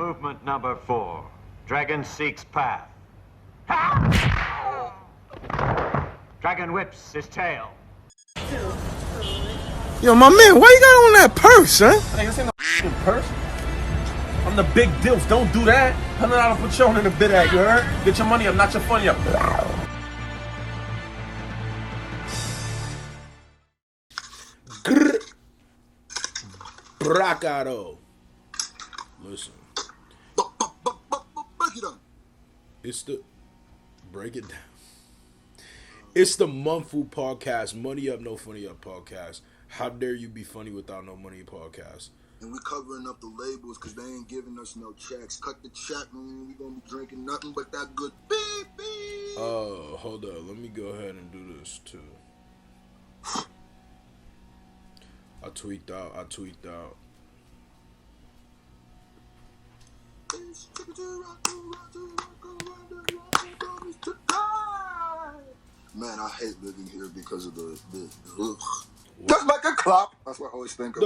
Movement number 4. Dragon seeks path. Dragon whips his tail. Yo, my man, why you got on that purse, huh? Hey, this ain't no purse. I'm the big deals. Don't do that. $100 Patron in the bid at, you heard? Get your money up, not your funny up. Bracado. Listen. Break it up. Break it down. It's the Munfu podcast, Money Up, No Funny Up podcast. How dare you be funny without no money podcast? And we covering up the labels because they ain't giving us no checks. Cut the check, man. We gonna be drinking nothing but that good beep beep. Oh, hold up. Let me go ahead and do this too. I tweaked out. Man, I hate living here because of the just like a clap. That's what I always think of.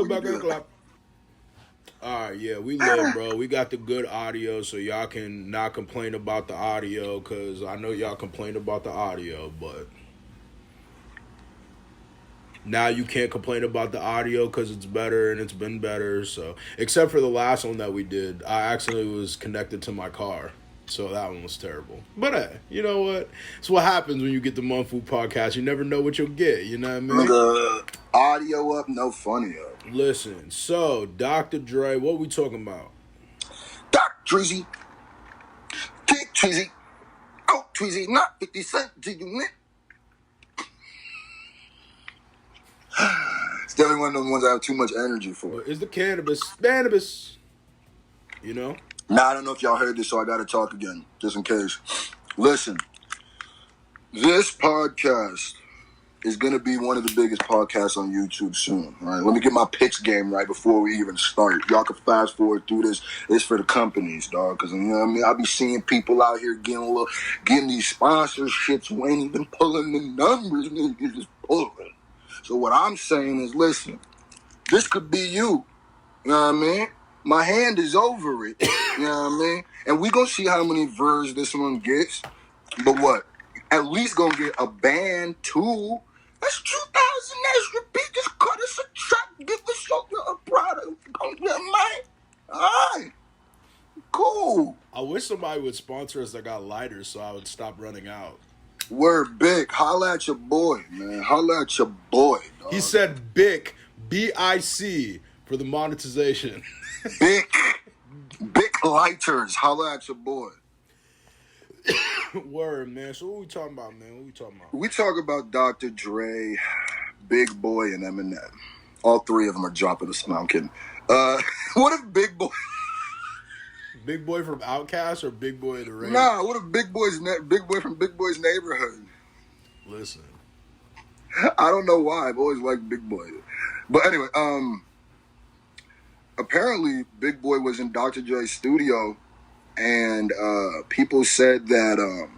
Alright, yeah, we live, bro. We got the good audio, so y'all can not complain about the audio, because I know y'all complain about the audio, but now you can't complain about the audio because it's better and it's been better. So, except for the last one that we did, I actually was connected to my car. So that one was terrible. But hey, you know what? It's what happens when you get the Munfu podcast. You never know what you'll get. You know what I mean? The audio up, no funny up. Listen, so Dr. Dre, what we talking about? Doc Treasy. Take Treasy. Oh, Treasy, not 50 Cent. Did you mint? It's definitely one of those ones I have too much energy for. Is the cannabis? You know? Now, I don't know if y'all heard this, so I got to talk again, just in case. Listen, this podcast is going to be one of the biggest podcasts on YouTube soon, all right? Let me get my pitch game right before we even start. Y'all can fast forward through this. It's for the companies, dog, because, you know what I mean? I be seeing people out here getting these sponsorships who ain't even pulling the numbers. Niggas just pulling. So what I'm saying is, listen, this could be you. You know what I mean? My hand is over it. You know what I mean? And we gonna see how many verses this one gets. But what? At least gonna get a band too. That's 2,000 extra beat. Just cut us a track. Give the shoulder a product. Gonna get mine. Alright. Cool. I wish somebody would sponsor us that got lighters so I would stop running out. Word big. Holla at your boy, man. Holla at your boy, dog. He said BIC, B-I-C, for the monetization. Big lighters. Holla at your boy. Word, man. So what we talking about, man? We talk about Dr. Dre, Big Boy, and Eminem. All three of them are dropping a no, I'm kidding. What if Big Boy... Big Boy from Outkast or Big Boy of the Rain? Nah, what if Big Boy from Big Boy's Neighborhood? Listen. I don't know why. I've always liked Big Boy. But anyway, apparently Big Boy was in Dr. Dre's studio, and people said that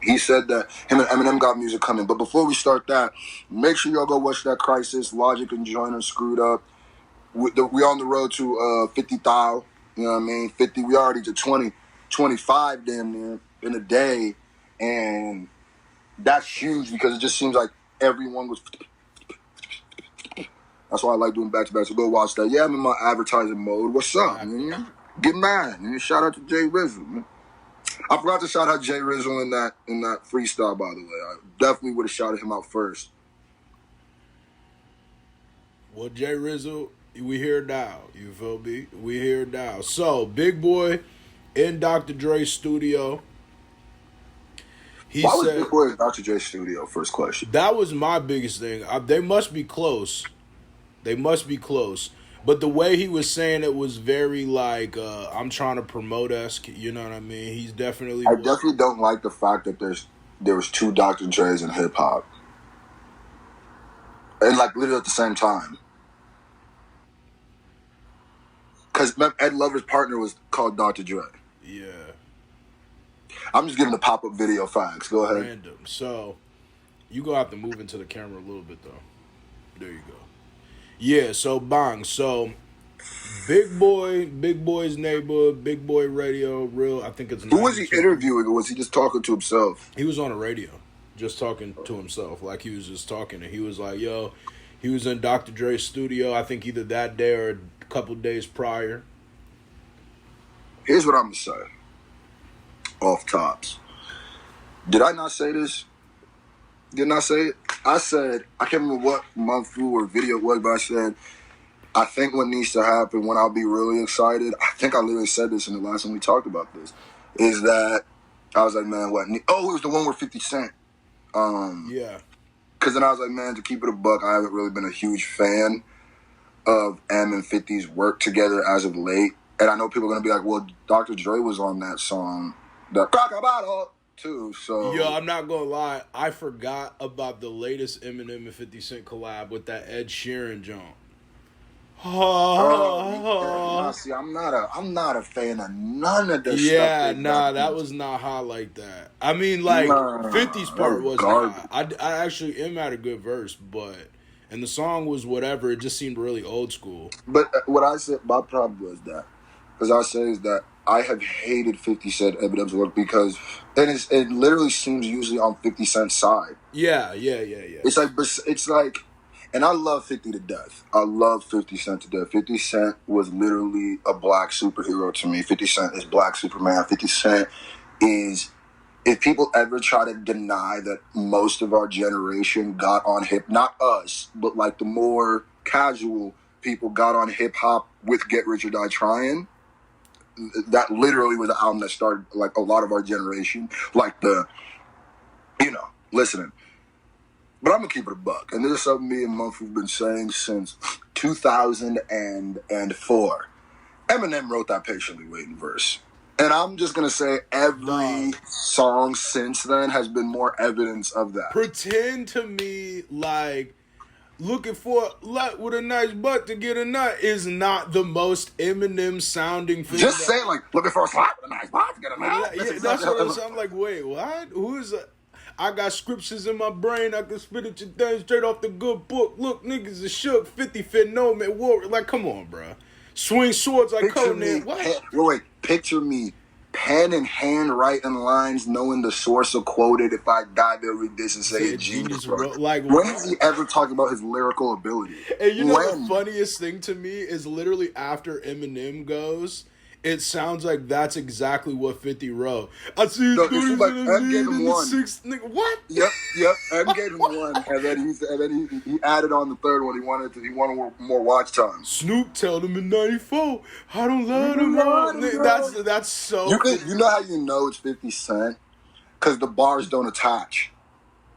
he said that him and Eminem got music coming. But before we start that, make sure y'all go watch that Crisis, Logic and Joyner Screwed Up. We on the road to 50,000. You know what I mean? 50. We already to 20, 25 damn near in a day, and that's huge because it just seems like everyone was. That's why I like doing back-to-back, so go watch that. Yeah, I'm in my advertising mode. What's up, man? Get mad, man. Shout out to JayZ, man. I forgot to shout out JayZ in that freestyle, by the way. I definitely would have shouted him out first. Well, JayZ, we here now. You feel me? We here now. So, Big Boy in Dr. Dre's studio. Why was Big Boy in Dr. Dre's studio? First question. That was my biggest thing. They must be close. But the way he was saying it was very like, I'm trying to promote-esque. You know what I mean? He's definitely... I definitely don't like the fact that there was two Dr. Dre's in hip-hop. And like literally at the same time. Because Ed Lover's partner was called Dr. Dre. Yeah. I'm just giving the pop-up video facts. Go ahead. Random. So, you gonna have to move into the camera a little bit, though. There you go. Yeah, so bang. So, Big Boy's neighborhood, Big Boy Radio, real. I think it's. Who was he interviewing, or was he just talking to himself? He was on the radio, just talking to himself, like he was just talking, and he was like, "Yo," he was in Dr. Dre's studio. I think either that day or a couple days prior. Here's what I'm gonna say. Off tops. Did I not say this? Didn't I say it? I said, I can't remember what Munfu or video it was, but I said, I think what needs to happen when I'll be really excited, I think I literally said this in the last time we talked about this, is that I was like, man, what? Oh, it was the one where 50 Cent. Yeah. Because then I was like, man, to keep it a buck, I haven't really been a huge fan of M and 50's work together as of late. And I know people are going to be like, well, Dr. Dre was on that song, the Crocodile, too. So, yo, I'm not going to lie. I forgot about the latest Eminem and 50 Cent collab with that Ed Sheeran joint. See, I'm not a fan of none of this stuff. Yeah, nah, that was not hot like that. I mean, like, 50's part was hot. I actually am at a good verse, and the song was whatever. It just seemed really old school. But what I said, my problem was that, because I say is that I have hated 50 Cent Eminem's work because it literally seems usually on 50 Cent's side. Yeah. It's like, and I love 50 to death. I love 50 Cent to death. 50 Cent was literally a black superhero to me. 50 Cent is Black Superman. 50 Cent is, if people ever try to deny that most of our generation got on not us, but like the more casual people got on hip hop with Get Rich or Die Trying, that literally was the album that started like a lot of our generation, like listening. But I'm gonna keep it a buck, and this is something me and Munfu have been saying since 2004. Eminem wrote that Patiently Waiting verse, and I'm just gonna say every song since then has been more evidence of that. Pretend to me like looking for a nut with a nice butt to get a nut is not the most Eminem sounding thing. Just say like looking for a slap with a nice butt to get a nut. Yeah, that's what I'm saying. I'm like, wait, what? Who is that? I got scriptures in my brain. I can spit at your thing straight off the good book. Look, niggas is shook. 50 fit no man. War. Like, come on, bro. Swing swords like Conan. What? Wait, picture me. Pen and hand writing lines, knowing the source of quoted. If I die, they'll read this and say a genius. Like, when has he ever talked about his lyrical ability? And you know the funniest thing to me is literally after Eminem goes, it sounds like that's exactly what 50 wrote. I see no, it's like M gave him one. What? Yep. M gave him one, and then he added on the third one. He wanted more watch time. Snoop told him in '94, I don't let him on. That's so. You know how you know it's 50 Cent? Because the bars don't attach.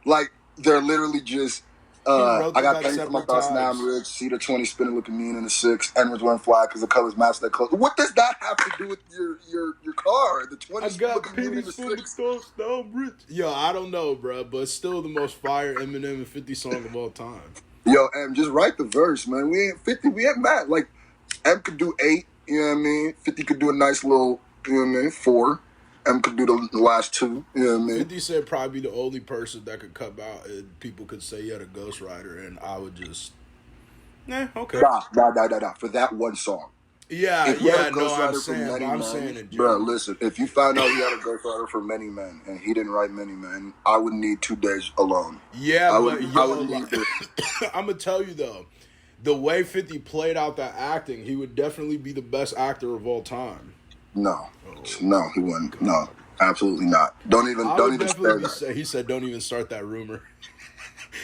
Like they're literally just. I got paid for my thoughts now. I'm rich. See the 20 spinning, looking mean in the 6. Edwards run fly because the colors match that clothes. What does that have to do with your car? The 20 looking mean in the 6. I'm rich. Yo, I don't know, bro, but it's still the most fire Eminem and 50 song of all time. Yo, M, just write the verse, man. We ain't mad. Like M could do 8. You know what I mean? 50 could do a nice little. You know what I mean? 4. M could do the last 2. You know what I mean? 50 said probably the only person that could come out and people could say he had a ghostwriter, and I would just, okay. Nah. For that one song. Yeah, I'm saying it. Bro, listen, if you found out he had a ghostwriter for Many Men and he didn't write Many Men, I would need 2 days alone. Yeah, I'm going to tell you, though, the way 50 played out that acting, he would definitely be the best actor of all time. No, he wouldn't. No, absolutely not. Don't even start that. He said, "Don't even start that rumor."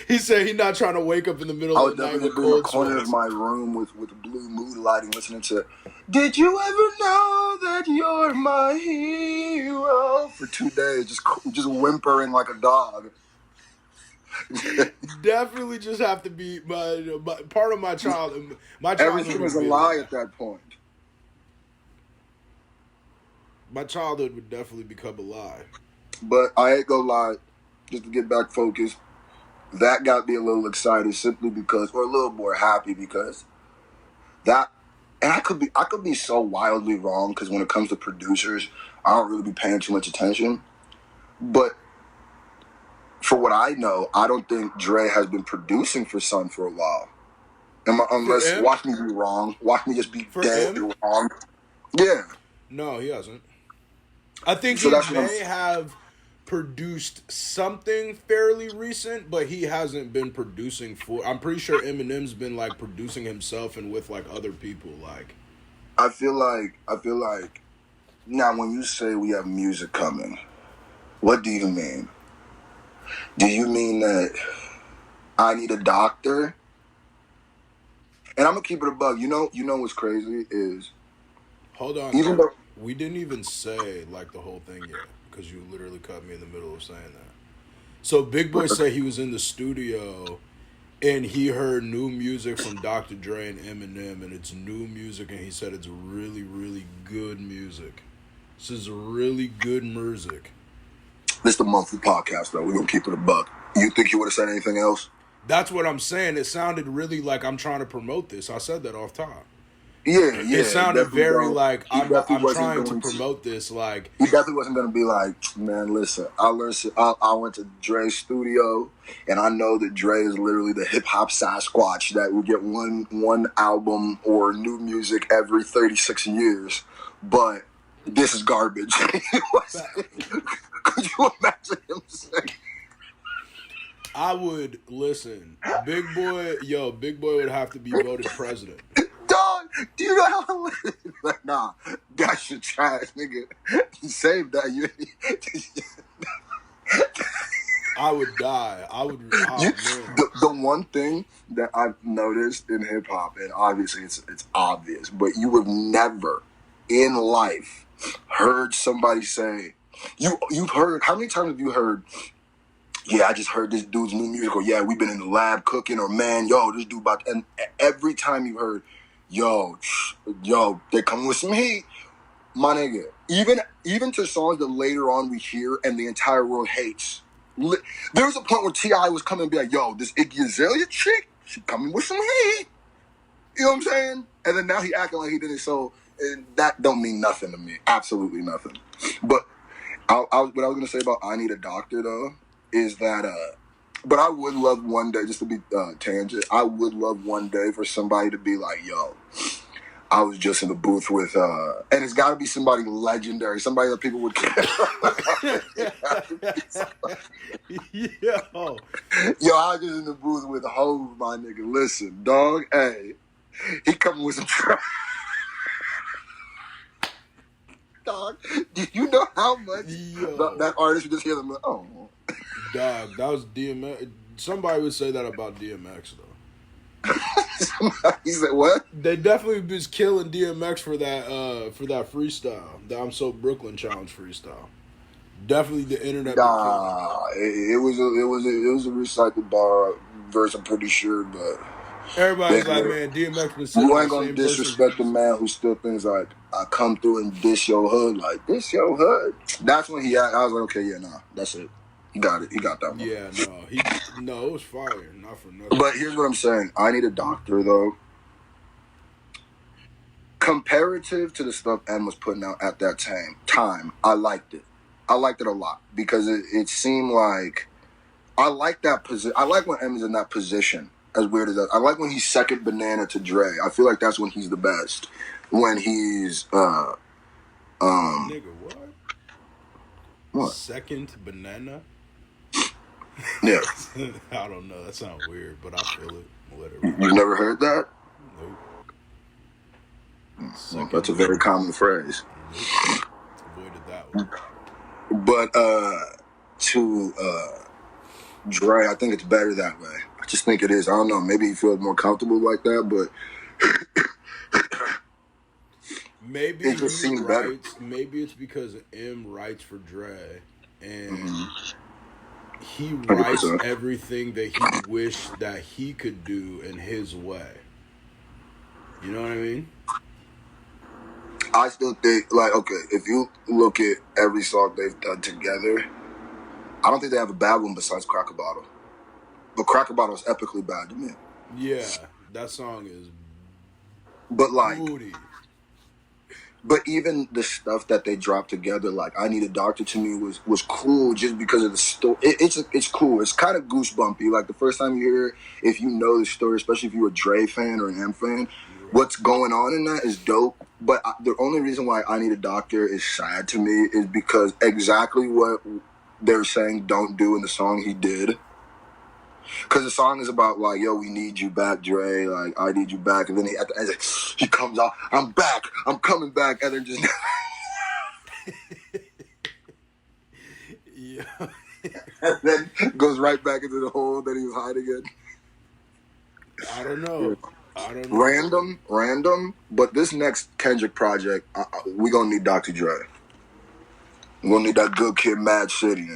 He said he's not trying to wake up in the middle of the night with cold sweats. I would definitely be in the corner of my room with blue mood lighting, listening to "Did You Ever Know That You're My Hero" for 2 days, just whimpering like a dog. Definitely, just have to be my part of my childhood. Everything was a lie at that point. My childhood would definitely become a lie. But I ain't gonna lie, just to get back focused, that got me a little excited simply because, or a little more happy because that, and I could be so wildly wrong because when it comes to producers, I don't really be paying too much attention. But for what I know, I don't think Dre has been producing for Sun for a while. For Unless M? watch me be wrong. Watch me just be For dead M? wrong. Yeah. No, he hasn't. I think So he that's what may have produced something fairly recent, but he hasn't been producing for. I'm pretty sure Eminem's been like producing himself and with like other people. Like, I feel like now when you say we have music coming, what do you mean? Do you mean that I need a doctor? And I'm gonna keep it a bug. You know what's crazy is hold on, even though. though We didn't even say like the whole thing yet because you literally cut me in the middle of saying that. So Big Boy said he was in the studio and he heard new music from Dr. Dre and Eminem, and it's new music, and he said it's really, really good music. This is really good music. this is the Munfu podcast though, we're gonna keep it a bug. You think you would have said anything else? That's what I'm saying. It sounded really like I'm trying to promote this. I said that off top. Yeah. It sounded very like He I'm definitely wasn't trying to going promote this. Like, He definitely wasn't gonna be like, man, listen, I went to Dre's studio, and I know that Dre is literally the hip hop Sasquatch that would get one album or new music every 36 years, but this is garbage. Could you imagine him saying? I would listen. Big Boy would have to be voted president. Dog, do you know how like, nah, that's your trash, nigga. Save that. I would die. The one thing that I've noticed in hip hop, and obviously it's obvious, but you have never in life heard somebody say, you've heard, how many times have you heard, yeah, I just heard this dude's new music, or yeah, we've been in the lab cooking, or man, yo, this dude about, and every time you heard, yo, they coming with some heat, my nigga. Even to songs that later on we hear and the entire world hates. There was a point where T.I. was coming and be like, yo, this Iggy Azalea chick, she coming with some heat. You know what I'm saying? And then now he acting like he did it, so that don't mean nothing to me. Absolutely nothing. But what I was going to say about I Need a Doctor, though, is that, but I would love one day, just to be tangent, I would love one day for somebody to be like, yo, I was just in the booth with, and it's got to be somebody legendary, somebody that people would care. Yo, I was just in the booth with Hove, my nigga. Listen, dog, hey, he coming with some trash. Dog, do you know how much that artist would just hear them like, oh. Dog, that was DMX. Somebody would say that about DMX, though. He said what? They definitely was killing DMX for that freestyle, the I'm So Brooklyn challenge freestyle. Definitely the internet. Nah, it was a recycled bar verse, I'm pretty sure, but everybody's like, man, DMX been saying you ain't gonna disrespect the man who still thinks like I come through and diss your hood, like this your hood. That's when he I was like, okay, yeah, nah, that's it. He got it. He got that one. Yeah, no, it was fire. Not for nothing. But here's what I'm saying. I Need a Doctor, though. Comparative to the stuff M was putting out at that time, I liked it. I liked it a lot because it seemed like I like that position. I like when M is in that position. As weird as that, I like when he's second banana to Dre. I feel like that's when he's the best. When he's nigga, what? What? Second banana? Yeah. I don't know. That sounds weird, but I feel it. Whatever. You never heard that? Nope. That's a very common phrase. Nope. Avoided that one. But to Dre, I think it's better that way. I just think it is. I don't know. Maybe he feels more comfortable like that, but maybe it just seems better. Maybe it's because M writes for Dre, and he 100%. writes everything that he wished that he could do in his way. You know what I mean? I still think, like, okay, if you look at every song they've done together, I don't think they have a bad one besides Cracker Bottle. But Cracker Bottle is epically bad to me. Yeah, that song is but like booty. But even the stuff that they dropped together, like "I Need a Doctor" to me was cool just because of the story. It's cool. It's kind of goosebumpy. Like the first time you hear it, if you know the story, especially if you're a Dre fan or an M fan, what's going on in that is dope. But the only reason why "I Need a Doctor" is sad to me is because exactly what they're saying don't do in the song he did. Because the song is about like, yo, we need you back, Dre. Like, I need you back. And then at the end, he comes out, I'm back, I'm coming back. And then just... Yeah. and then goes right back into the hole that he was hiding in. I don't know. Random. But this next Kendrick project, we going to need Dr. Dre. We're going to need that good kid, Mad City.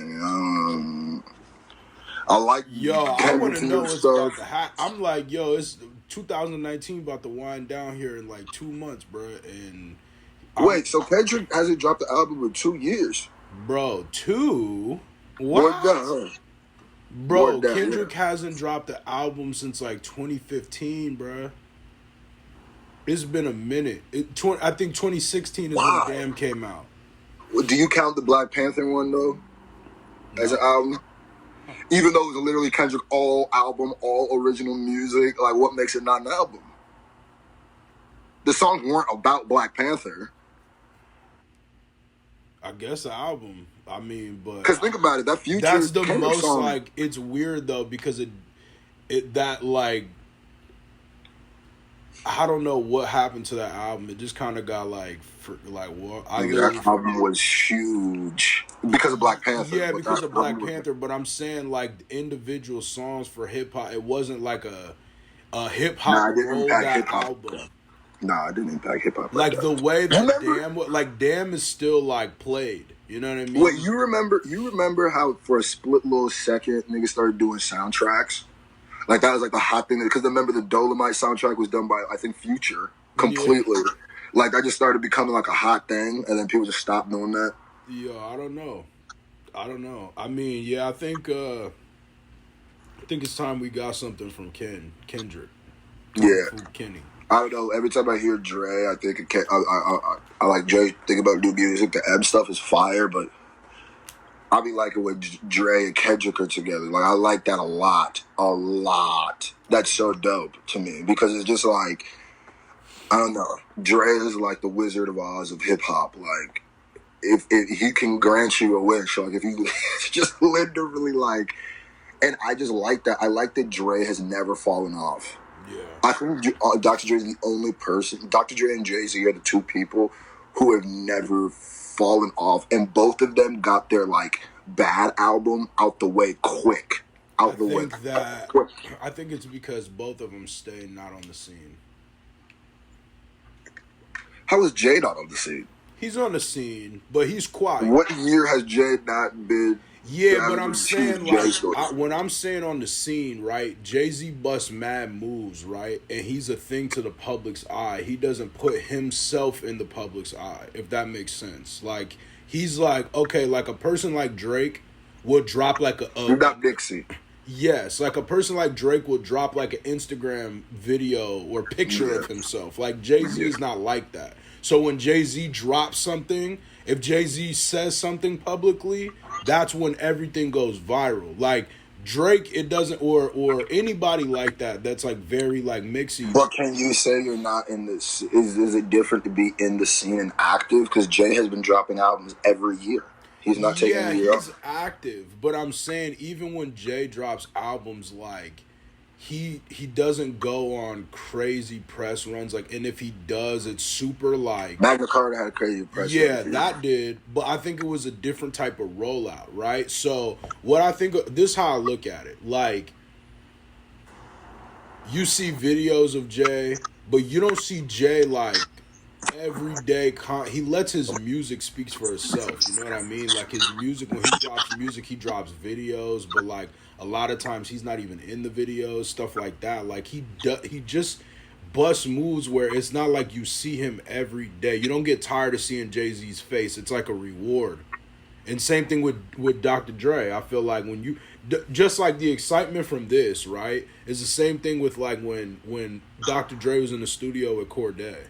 I like I want to know what's about to happen. I'm like, yo, it's 2019 about to wind down here in like 2 months, bro. And wait, so Kendrick hasn't dropped the album in 2 years, bro? 2? What? Bro, Kendrick hasn't dropped the album since like 2015, bro. It's been a minute. I think 2016 is when Damn came out. Do you count the Black Panther one though as an album? Even though it was literally Kendrick all album, all original music, like what makes it not an album? The songs weren't about Black Panther. I guess the album. I mean, but because think about it, that Future. That's the Kendrick most song. like. It's weird though because that like. I don't know what happened to that album. It just kind of got like what that album was huge because of Black Panther. Yeah, because of Black Panther. But I'm saying like individual songs for hip hop. It wasn't like a hip hop rolled out album. Nah, it didn't impact hip hop. Like the way that Damn is still like played. You know what I mean? Wait, you remember how for a split little second niggas started doing soundtracks? Like that was like the hot thing because remember the Dolomite soundtrack was done by I think Future completely. Yeah. Like that just started becoming like a hot thing, and then people just stopped doing that. Yeah, I don't know. I mean, yeah, I think it's time we got something from Kendrick. Kenny. I don't know. Every time I hear Dre, I think I like Dre. Think about new music. The M stuff is fire, but I be liking when Dre and Kendrick are together. Like I like that a lot. That's so dope to me because it's just like I don't know. Dre is like the Wizard of Oz of hip hop. Like if he can grant you a wish, like if you just literally like, and I just like that. I like that Dre has never fallen off. Yeah. I think Dr. Dre is the only person. Dr. Dre and JayZ are the two people who have never fallen off, and both of them got their like bad album out the way quick. I think it's because both of them stay not on the scene. How is Jay not on the scene? He's on the scene, but he's quiet. What year has Jay not been? Yeah, but I'm saying like when I'm saying on the scene, right? JayZ busts mad moves, right? And he's a thing to the public's eye. He doesn't put himself in the public's eye, if that makes sense. Like he's like, okay, like a person like Drake will drop like You're not Dixie. Yes, like a person like Drake will drop like an Instagram video or picture of himself. Like JayZ is not like that. So when JayZ drops something, if JayZ says something publicly, that's when everything goes viral. Like Drake, it doesn't, or anybody like that. That's like very like mixy. But can you say you're not in this? Is it different to be in the scene and active? Because Jay has been dropping albums every year. He's not taking a year off. He's active, but I'm saying even when Jay drops albums, like he doesn't go on crazy press runs. Like, and if he does, it's super like Magna Carta had a crazy press run. Yeah, that did, but I think it was a different type of rollout, right? So what I think, this is how I look at it. Like, you see videos of Jay, but you don't see Jay like every day. He lets his music speak for itself. You know what I mean? Like his music, when he drops music, he drops videos, but like a lot of times he's not even in the videos, stuff like that. Like he just busts moves where it's not like you see him every day. You don't get tired of seeing JayZ's face. It's like a reward. And same thing with Dr. Dre. I feel like when you just like the excitement from this, right, is the same thing with like when Dr. Dre was in the studio with Cordae.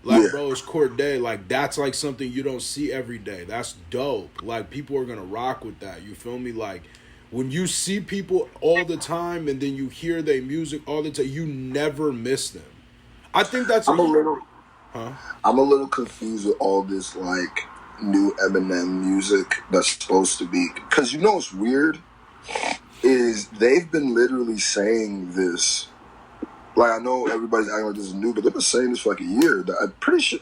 Like, bro, it's court day. Like, that's like something you don't see every day. That's dope. Like, people are gonna rock with that. You feel me? Like, when you see people all the time and then you hear their music all the time, you never miss them. I think that's I'm a little confused with all this like new Eminem music that's supposed to be, because you know what's weird is they've been literally saying this. Like, I know everybody's acting like this is new, but they've been saying this for like a year. I'm pretty sure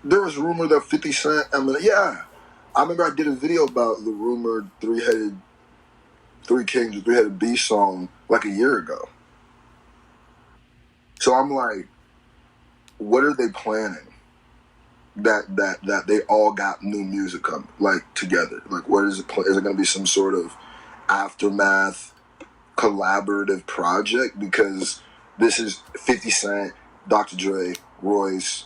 there was rumor that 50 Cent Eminem. Yeah, I remember I did a video about the rumored Three Kings or Three-Headed Beast song like a year ago. So I'm like, what are they planning? That they all got new music coming, like, together. Like, what is it? Is it going to be some sort of aftermath collaborative project? Because this is 50 Cent, Dr. Dre, Royce.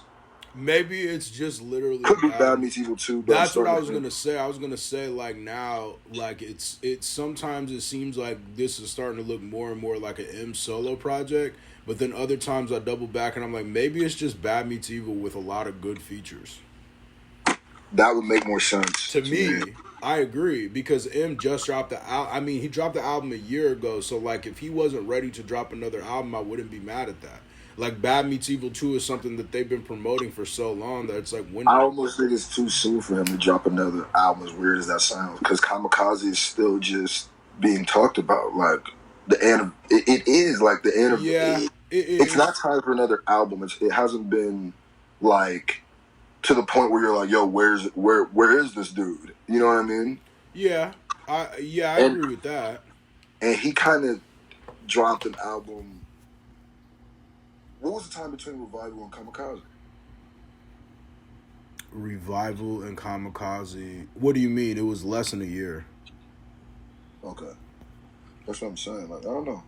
Maybe it's just literally Could be Bad Meets Evil too. That's what I was gonna say. I was gonna say, like, now, like, it's sometimes it seems like this is starting to look more and more like an M solo project, but then other times I double back and I'm like, maybe it's just Bad Meets Evil with a lot of good features. That would make more sense to me. I agree, because M just dropped the album. I mean, he dropped the album a year ago, so like, if he wasn't ready to drop another album, I wouldn't be mad at that. Like, Bad Meets Evil 2 is something that they've been promoting for so long that it's like, when... I almost think it's too soon for him to drop another album, as weird as that sounds, because Kamikaze is still just being talked about. Like, it is like the end of... Yeah, it's not time for another album. It hasn't been, like, to the point where you're like, yo, where is this dude? You know what I mean? Yeah, I agree with that. And he kind of dropped an album... What was the time between Revival and Kamikaze? Revival and Kamikaze. What do you mean? It was less than a year. Okay. That's what I'm saying. Like, I don't know.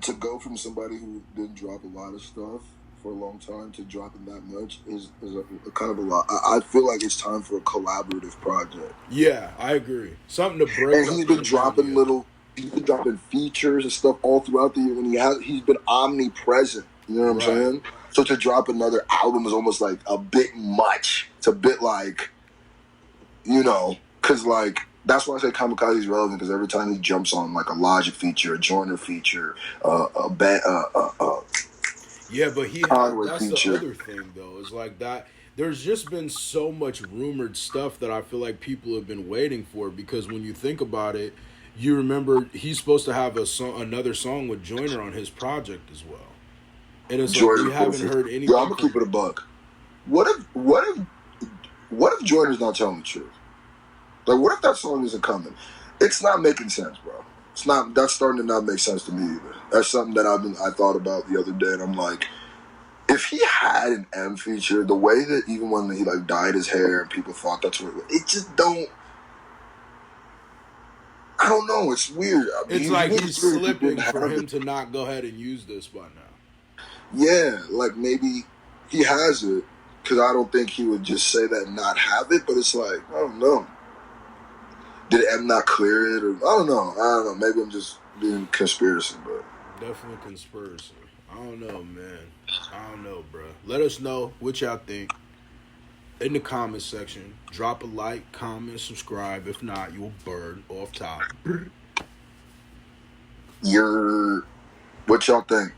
To go from somebody who didn't drop a lot of stuff for a long time to dropping that much is a kind of a lot. I feel like it's time for a collaborative project. Yeah, I agree. Something to break. And he's been dropping He's been dropping features and stuff all throughout the year. When he's been omnipresent. You know what I'm saying? So to drop another album is almost like a bit much. It's a bit like, you know, because like, that's why I say Kamikaze is relevant, because every time he jumps on like a Logic feature, a Joyner feature, yeah, but that's feature. The other thing though, is like that. There's just been so much rumored stuff that I feel like people have been waiting for, because when you think about it, you remember he's supposed to have another song with Joyner on his project as well, and it's like we haven't heard anything. Yo, I'm gonna keep it a buck. What if Joyner's not telling the truth? Like, what if that song isn't coming? It's not making sense, bro. It's not. That's starting to not make sense to me either. That's something that I thought about the other day, and I'm like, if he had an M feature, the way that even when he like dyed his hair and people thought that's what it just don't. I don't know. It's weird. I mean, it's like he's slipping for him to not go ahead and use this by now. Yeah, like maybe he has it, because I don't think he would just say that and not have it. But it's like, I don't know. Did M not clear it? Or I don't know. Maybe I'm just being conspiracy, but definitely conspiracy. I don't know, man. I don't know, bro. Let us know what y'all think in the comment section. Drop a like, comment, subscribe. If not, you'll burn off top. What y'all think?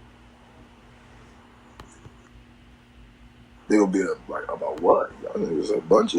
It'll be like about what? Y'all think there's a bunch of shit.